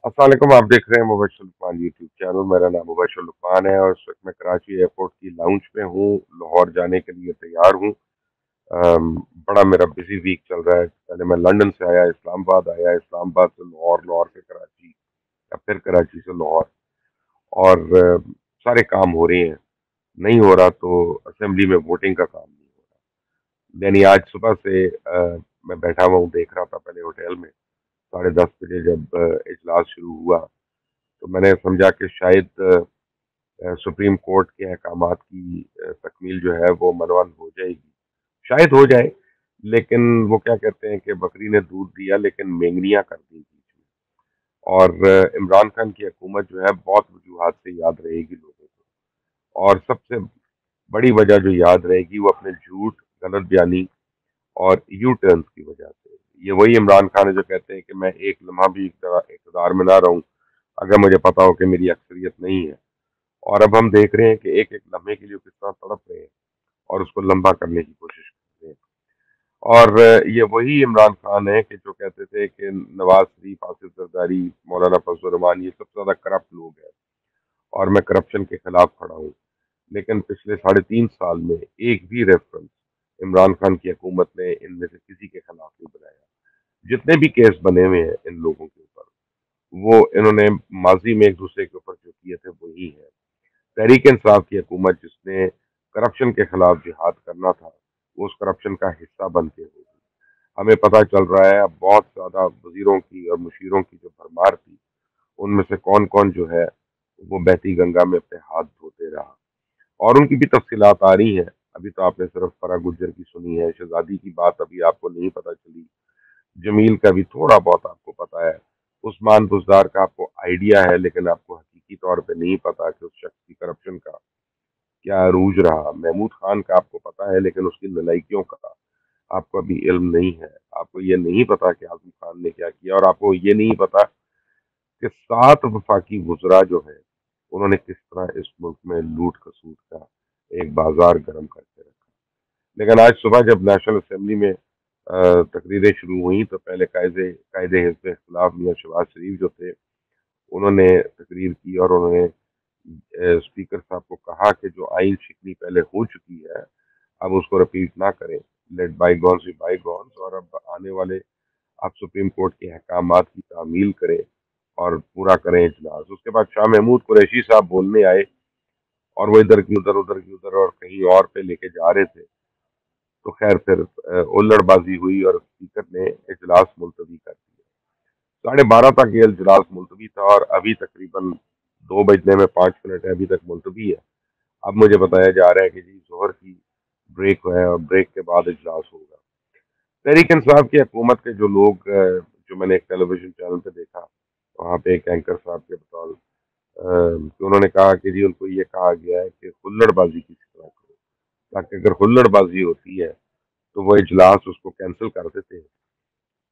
अस्सलाम वालेकुम। आप देख रहे हैं मुबशर लुकमान यूट्यूब चैनल। मेरा नाम मुबशर लुकमान है और इस वक्त मैं कराची एयरपोर्ट की लाउंज पे हूँ। लाहौर जाने के लिए तैयार हूँ। बड़ा मेरा बिजी वीक चल रहा है। पहले मैं लंदन से आया, इस्लामाबाद आया, इस्लामाबाद से लाहौर, लाहौर से कराची, या फिर कराची से लाहौर। और सारे काम हो रहे हैं। नहीं हो रहा तो असेंबली में वोटिंग का काम नहीं हो रहा। यानी आज सुबह से मैं बैठा हुआ हूँ, देख रहा था पहले होटल में। 10:30 बजे जब इजलास शुरू हुआ तो मैंने समझा कि शायद सुप्रीम कोर्ट के अहकामात की तकमील जो है वो मनवन हो जाएगी। शायद हो जाए, लेकिन वो क्या कहते हैं कि बकरी ने दूध दिया लेकिन मेंगनियां कर दी बीच में। और इमरान खान की हुकूमत जो है बहुत वजूहात से याद रहेगी लोगों को। और सबसे बड़ी वजह जो याद रहेगी वो अपने झूठ, गलत बयानी और यू टर्न्स की वजह से। ये वही इमरान खान है जो कहते हैं कि मैं एक लम्हा भी इक़्तिदार में ना रहूं अगर मुझे पता हो कि मेरी अक्सरियत नहीं है। और अब हम देख रहे हैं कि एक एक लम्हे के लिए वो किस तरह तड़प रहे हैं और उसको लंबा करने की कोशिश कर रहे हैं। और ये वही इमरान खान है कि जो कहते थे कि नवाज शरीफ, आसिफ जरदारी, मौलाना फजल रहमान ये सबसे ज्यादा करप्ट लोग हैं और मैं करप्शन के खिलाफ खड़ा हूँ। लेकिन पिछले 3.5 साल में एक भी रेफरेंस इमरान खान की हुकूमत ने इनमें से किसी के खिलाफ नहीं बनाया। जितने भी केस बने हुए हैं इन लोगों के ऊपर, वो इन्होंने माजी में एक दूसरे के ऊपर जो किए थे वही है। तहरीक इंसाफ की हुकूमत जिसने करप्शन के खिलाफ जिहाद करना था, वो उस करप्शन का हिस्सा बन के होगी। हमें पता चल रहा है अब बहुत ज़्यादा वजीरों की और मुशीरों की जो भरमार थी, उनमें से कौन कौन जो है वो बहती गंगा में अपने हाथ धोते रहा। और उनकी भी तफसीलात आ रही हैं। अभी तो आपने सिर्फ फरा गुज्जर की सुनी है, शहजादी की बात अभी आपको नहीं पता चली। जमील का भी थोड़ा बहुत आपको पता है। उस्मान बुजदार का आपको आइडिया है, लेकिन आपको हकीकी तौर पे नहीं पता कि उस शख्स की करप्शन का क्या अरूज रहा। महमूद खान का आपको पता है, लेकिन उसकी नलायकियों का आपको अभी इल्म नहीं है। आपको ये नहीं पता कि आजम खान ने क्या किया, और आपको ये नहीं पता कि 7 वफाकी वुज़रा जो है उन्होंने किस तरह इस मुल्क में लूट खसूट का एक बाजार गर्म करके रखा। लेकिन आज सुबह जब नेशनल असेंबली में तकरीरें शुरू हुई तो पहले कायदे हिज़्ब इख्तिलाफ मियां शहबाज शरीफ जो थे, उन्होंने तकरीर की और उन्होंने स्पीकर साहब को कहा कि जो आइन शिकनी पहले हो चुकी है अब उसको रिपीट ना करें। लेट बाईगॉन्स बी बाईगॉन्स, और अब आने वाले आप सुप्रीम कोर्ट के अहकामात की तामील करें और पूरा करें इजलास। उसके बाद शाह महमूद कुरैशी साहब बोलने आए और वो इधर की उधर, उधर की उधर और कहीं और पे लेके जा रहे थे। तो खैर फिर उल्लड़बाजी हुई और स्पीकर ने इजलास मुलतवी कर दिया। 12:30 तक ये इजलास मुलतवी था और अभी तकरीबन 2 बजने में 5 मिनट है, अभी तक मुलतवी है। अब मुझे बताया जा रहा है कि जी जोहर की ब्रेक है और ब्रेक के बाद इजलास होगा। तहरीक इंसाफ की हुकूमत के जो लोग, जो मैंने एक टेलीविजन चैनल पे देखा, वहाँ पे एक एंकर साहब के बतौर कि उन्होंने कहा कि जी उनको ये कहा गया है कि हुल्लड़बाजी किसी तरह करो, ताकि अगर हुल्लड़बाजी होती है तो वो इजलास उसको कैंसिल कर देते हैं।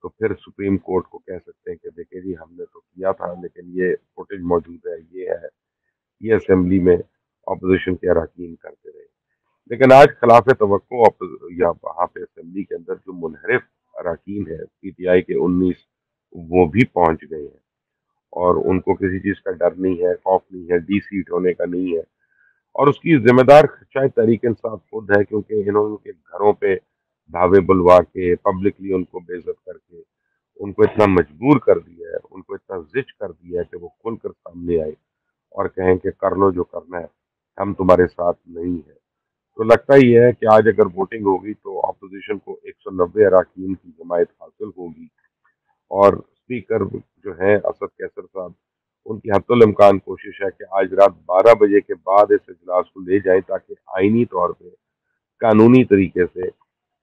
तो फिर सुप्रीम कोर्ट को कह सकते हैं कि देखिए जी हमने तो किया था, लेकिन ये फुटेज मौजूद है, ये है, ये असेंबली में अपोजिशन के अरकान करते रहे। लेकिन आज खिलाफ तवक्को या वहाँ पे असेंबली के अंदर जो मुनहरिफ अरकान है पीटीआई के 19, वो भी पहुंच गए हैं और उनको किसी चीज का डर नहीं है, खौफ नहीं है, डी सीट होने का नहीं है। और उसकी जिम्मेदार शायद तहरीक इंसाफ खुद है, क्योंकि इन्होंने उनके घरों पे धावे बुलवा के पब्लिकली उनको बेइज्जत करके उनको इतना मजबूर कर दिया है, उनको इतना जिच कर दिया है कि वो खुलकर सामने आए और कहें कि कर लो जो करना है, हम तुम्हारे साथ नहीं है। तो लगता ही है कि आज अगर वोटिंग होगी तो अपोजिशन को 190 अरकान की जमायत हासिल होगी। और स्पीकर जो हैं असद कैसर साहब, उनकी हत्तुल इम्कान कोशिश है कि आज रात 12 बजे के बाद इस इजलास को ले जाएं, ताकि आईनी तौर पे कानूनी तरीके से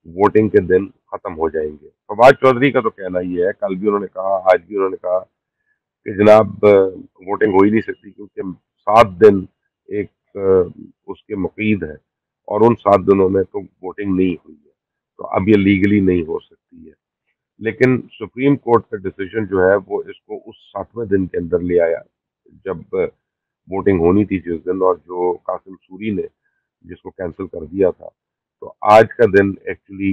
वोटिंग के दिन खत्म हो जाएंगे। फवाद चौधरी का तो कहना ही है, कल भी उन्होंने कहा, आज भी उन्होंने कहा कि जनाब वोटिंग हो ही नहीं सकती, क्योंकि 7 दिन एक उसके मुकीद है और उन 7 दिनों में तो वोटिंग नहीं हुई है, तो अब ये लीगली नहीं हो सकती है। लेकिन सुप्रीम कोर्ट का डिसीजन जो है वो इसको उस 7वें दिन के अंदर ले आया जब वोटिंग होनी थी जिस दिन, और जो कासिम सूरी ने जिसको कैंसिल कर दिया था। तो आज का दिन एक्चुअली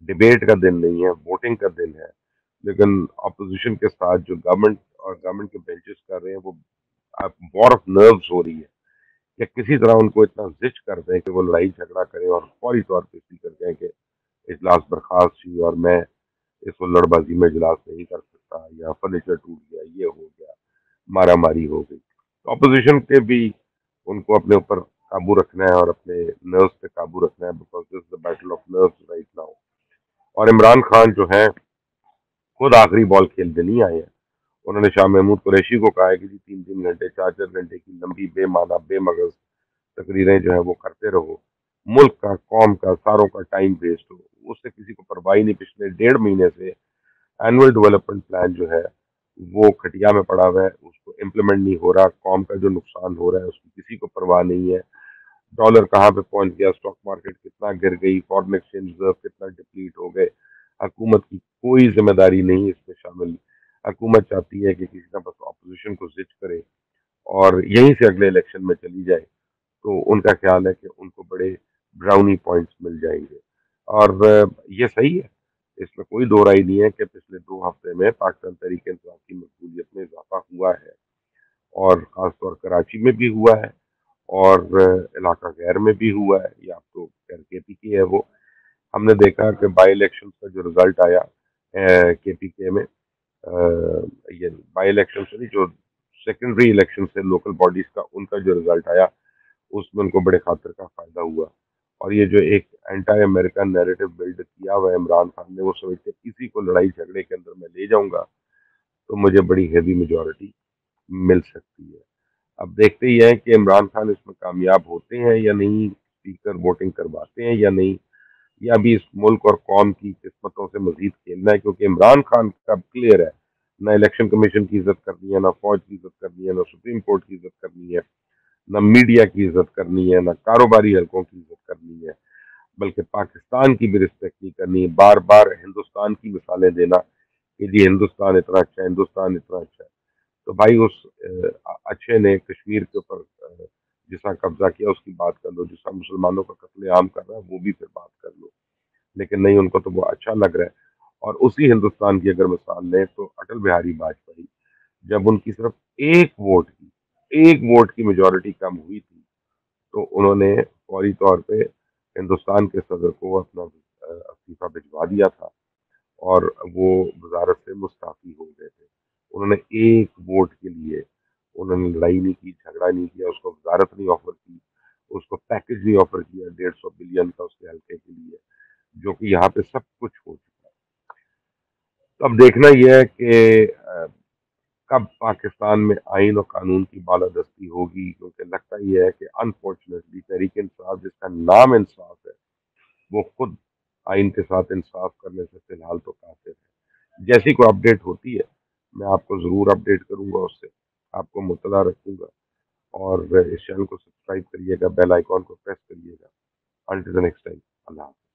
डिबेट का दिन नहीं है, वोटिंग का दिन है। لیکن اپوزیشن کے ساتھ جو گورنمنٹ اور گورنمنٹ کے بینچز کر رہے ہیں وہ وار آف نروز ہو رہی ہے کہ کسی طرح ان کو اتنا زچ کر دیں کہ وہ لڑائی جھگڑا کریں اور فوری طور پہ کر دیں کہ اجلاس برخاست ہوئی اور میں اس کو لڑ بازی میں اجلاس نہیں کر سکتا، یا فرنیچر ٹوٹ گیا، یہ ہو گیا، مارا ماری ہو گئی. تو اپوزیشن کے بھی ان کو اپنے اوپر قابو رکھنا ہے اور اپنے نروس پہ قابو رکھنا ہے، because this is the battle of nervous right now. اور عمران خان جو ہیں خود آخری بال کھیلتے نہیں آئے ہیں. انہوں نے شاہ محمود قریشی کو کہا ہے کہ جی 3 3 گھنٹے 4 4 گھنٹے کی لمبی بے معنی بے مغز تقریریں جو ہیں وہ کرتے رہو، ملک کا قوم کا ساروں کا ٹائم ویسٹ ہو، اس سے کسی کو پرواہی نہیں. پچھلے 1.5 مہینے سے اینول ڈیولپمنٹ پلان جو ہے وہ کھٹیا میں پڑا ہوا ہے، اس کو امپلیمنٹ نہیں ہو رہا. قوم کا جو نقصان ہو رہا ہے اس کی کسی کو پرواہ نہیں ہے. ڈالر کہاں پہ پہنچ گیا، اسٹاک مارکیٹ کتنا گر گئی، فارن ایکسچینج ریزرو کتنا ڈپلیٹ ہو گئے. حکومت کی کوئی ذمہ داری نہیں اس میں شامل. حکومت چاہتی ہے کہ کسی طرح بس اپوزیشن کو زچ کرے اور یہیں سے اگلے الیکشن میں چلی جائے. تو ان کا خیال ہے کہ ان کو بڑے براؤنی پوائنٹس مل جائیں گے، اور یہ صحیح ہے. اس میں کوئی دو رائے نہیں ہے کہ پچھلے 2 ہفتے میں پاکستان تحریک انصاف کی مقبولیت میں اضافہ ہوا ہے، اور خاص طور کراچی میں بھی ہوا ہے اور علاقہ غیر میں بھی ہوا ہے. یہ آپ تو خیر کے پی کی ہے وہ. ہم نے دیکھا کہ بائی الیکشن کا جو رزلٹ آیا کے پی کے میں، یہ بائی الیکشن سے نہیں، جو سیکنڈری الیکشن سے لوکل باڈیز کا ان کا جو رزلٹ آیا اس میں ان کو بڑے خاطر کا فائدہ ہوا. اور یہ جو ایک اینٹی امریکن نیریٹو بلڈ کیا ہوا ہے عمران خان نے، وہ سمجھتے کسی کو لڑائی جھگڑے کے اندر میں لے جاؤں گا تو مجھے بڑی ہیوی میجورٹی مل سکتی ہے. اب دیکھتے ہی ہیں کہ عمران خان اس میں کامیاب ہوتے ہیں یا نہیں، اسپیکر ووٹنگ کرواتے ہیں یا نہیں، یا ابھی اس ملک اور قوم کی قسمتوں سے مزید کھیلنا ہے. کیونکہ عمران خان کا کلیئر ہے، نہ الیکشن کمیشن کی عزت کرنی ہے، نہ فوج کی عزت کرنی ہے، نہ سپریم کورٹ کی عزت کرنی ہے، نہ میڈیا کی عزت کرنی ہے، نہ کاروباری حلقوں کی عزت کرنی ہے، بلکہ پاکستان کی بھی رسپیکٹ نہیں کرنی ہے. بار بار ہندوستان کی مثالیں دینا کہ جی ہندوستان اتنا اچھا ہے، ہندوستان اتنا اچھا ہے. تو بھائی اس اچھے نے کشمیر کے اوپر جسا قبضہ کیا اس کی بات کر لو، جسا مسلمانوں کا قتل عام کر رہا ہے وہ بھی پھر بات کر لو. لیکن نہیں، ان کو تو وہ اچھا لگ رہا ہے. اور اسی ہندوستان کی اگر مثال لیں تو اٹل بہاری واجپئی، جب ان کی صرف ایک ووٹ کی میجورٹی کم ہوئی تھی تو انہوں نے فوری طور پہ ہندوستان کے صدر کو اپنا استعفیٰ بھجوا دیا تھا اور وہ وزارت سے مستعفی ہو گئے تھے. انہوں نے ایک ووٹ کے لیے انہوں نے لڑائی نہیں کی، جھگڑا نہیں کیا، اس کو وزارت نہیں آفر کی، اس کو پیکج نہیں آفر کیا 150 بلین کا اس کے حلقے کے لیے، جو کہ یہاں پہ سب کچھ ہو چکا ہے. تو اب دیکھنا یہ ہے کہ کب پاکستان میں آئین اور قانون کی بالادستی ہوگی. کیونکہ لگتا یہ ہے کہ انفارچونیٹلی تحریک انصاف جس کا نام انصاف ہے وہ خود آئین کے ساتھ انصاف کرنے سے فی الحال تو قاصر ہے. جیسی کوئی اپڈیٹ ہوتی ہے میں آپ کو ضرور اپڈیٹ کروں گا، اس سے آپ کو مطلع رکھوں گا. اور اس چینل کو سبسکرائب کریے گا، بیل آئیکن کو پریس کریے گا. انٹل دی نیکسٹ ٹائم، اللہ حافظ.